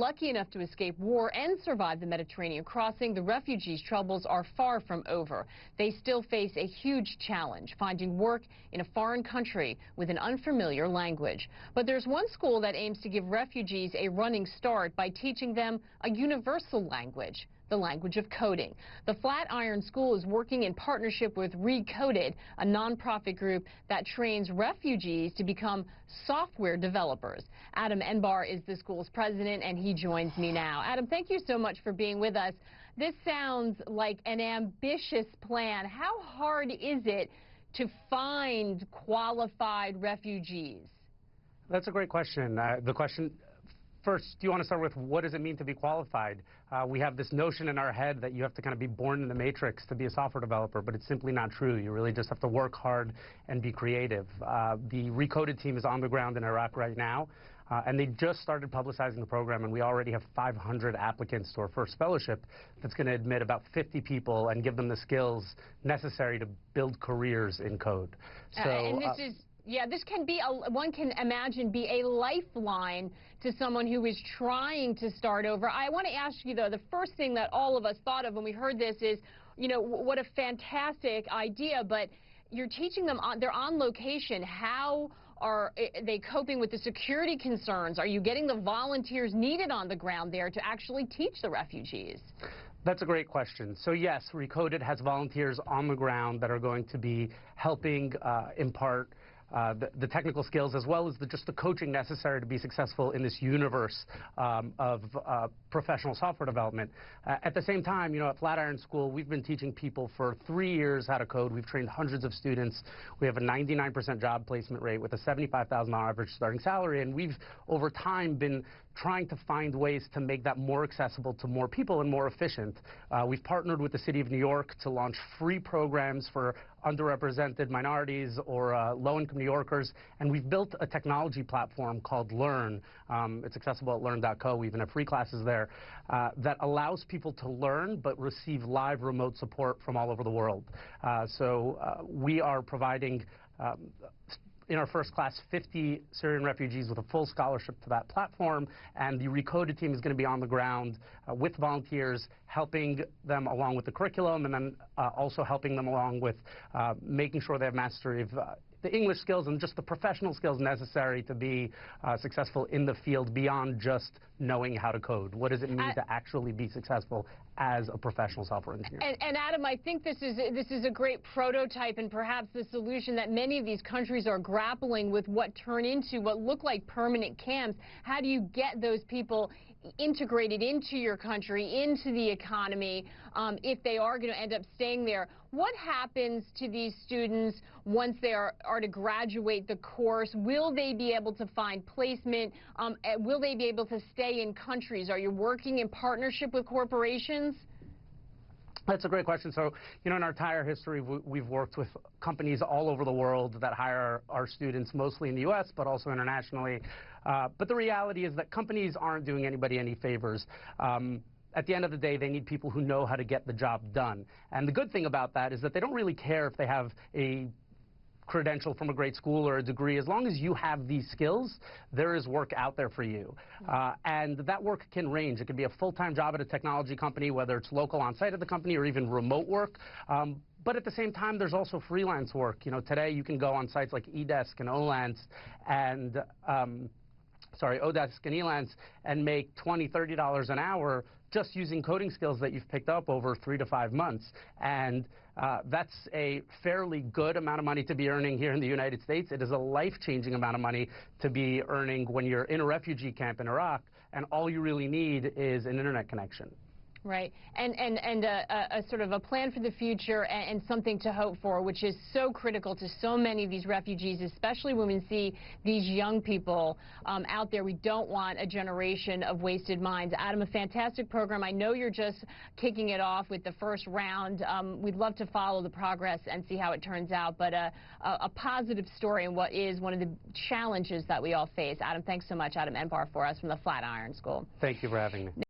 lucky enough to escape war and survive the Mediterranean crossing, the refugees' troubles are far from over. They still face a huge challenge, finding work in a foreign country with an unfamiliar language. But there's one school that aims to give refugees a running start by teaching them a universal language, the language of coding. The Flatiron School is working in partnership with Recoded, a nonprofit group that trains refugees to become software developers. Adam Enbar is the school's president, and he joins me now. Adam, thank you so much for being with us. This sounds like an ambitious plan. How hard is it to find qualified refugees? That's a great question. First, do you want to start with what does it mean to be qualified? We have this notion in our head that you have to kind of be born in the matrix to be a software developer, but it's simply not true. You really just have to work hard and be creative. The Recoded team is on the ground in Iraq right now, and they just started publicizing the program, and we already have 500 applicants to our first fellowship that's going to admit about 50 people and give them the skills necessary to build careers in code. Yeah, this can be, one can imagine, be a lifeline to someone who is trying to start over. I want to ask you, though, the first thing that all of us thought of when we heard this is, you know, what a fantastic idea, but you're teaching them, they're on location. How are they coping with the security concerns? Are you getting the volunteers needed on the ground there to actually teach the refugees? That's a great question. So yes, Recoded has volunteers on the ground that are going to be helping impart the technical skills as well as just the coaching necessary to be successful in this universe of professional software development. At the same time, you know, at Flatiron School, we've been teaching people for 3 years how to code. We've trained hundreds of students. We have a 99% job placement rate with a $75,000 average starting salary, and we've, over time, been trying to find ways to make that more accessible to more people and more efficient. We've partnered with the City of New York to launch free programs for underrepresented minorities or low-income New Yorkers, and we've built a technology platform called Learn. It's accessible at learn.co. We even have free classes there that allows people to learn but receive live remote support from all over the world. We are providing in our first class 50 Syrian refugees with a full scholarship to that platform, and the Recoded team is going to be on the ground with volunteers, helping them along with the curriculum, and then also helping them along with making sure they have mastery of the English skills and just the professional skills necessary to be successful in the field beyond just knowing how to code. What does it mean to actually be successful as a professional software engineer? And Adam, I think this is a great prototype and perhaps the solution that many of these countries are grappling with, what turn into what look like permanent camps. How do you get those people integrated into your country, into the economy, if they are going to end up staying there? What happens to these students once they are to graduate the course? Will they be able to find placement? Will they be able to stay in countries? Are you working in partnership with corporations? That's a great question. So, you know, in our entire history, we've worked with companies all over the world that hire our students, mostly in the U.S., but also internationally. But the reality is that companies aren't doing anybody any favors. At the end of the day, they need people who know how to get the job done. And the good thing about that is that they don't really care if they have a credential from a great school or a degree. As long as you have these skills, there is work out there for you. And that work can range. It could be a full-time job at a technology company, whether it's local on-site at the company or even remote work. But at the same time, there's also freelance work. You know, today you can go on sites like Odesk and Odesk and Elance and make $20, $30 an hour just using coding skills that you've picked up over 3 to 5 months. And that's a fairly good amount of money to be earning here in the United States. It is a life-changing amount of money to be earning when you're in a refugee camp in Iraq, and all you really need is an internet connection. Right, and a sort of a plan for the future and something to hope for, which is so critical to so many of these refugees, especially when we see these young people out there. We don't want a generation of wasted minds. Adam, a fantastic program. I know you're just kicking it off with the first round. We'd love to follow the progress and see how it turns out, but a positive story in what is one of the challenges that we all face. Adam, thanks so much. Adam Enbar for us from the Flatiron School. Thank you for having me.